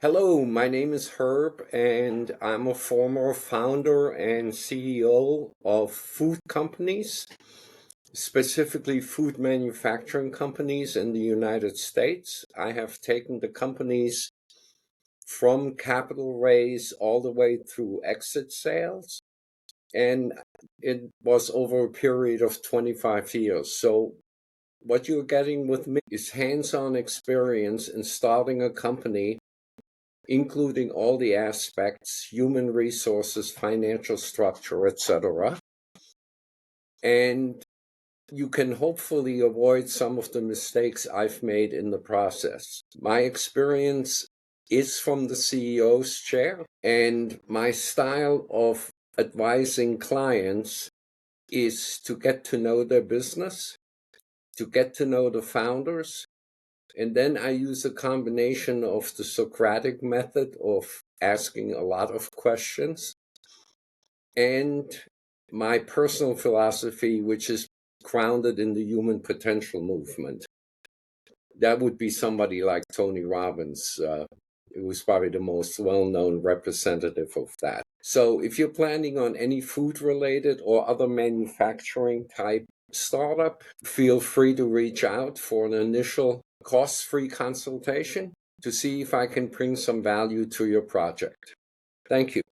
Hello, my name is Herb, and I'm a former founder and CEO of food companies, specifically food manufacturing companies in the United States. I have taken the companies from capital raise all the way through exit sales, and it was over a period of 25 years. So what you're getting with me is hands-on experience in starting a company, including all the aspects, human resources, financial structure, etc. And you can hopefully avoid some of the mistakes I've made in the process. My experience is from the CEO's chair, and my style of advising clients is to get to know their business, to get to know the founders, and then I use a combination of the Socratic method of asking a lot of questions and my personal philosophy, which is grounded in the human potential movement. That would be somebody like Tony Robbins, who was probably the most well-known representative of that. So if you're planning on any food-related or other manufacturing type startup, feel free to reach out for an initial cost-free consultation to see if I can bring some value to your project. Thank you.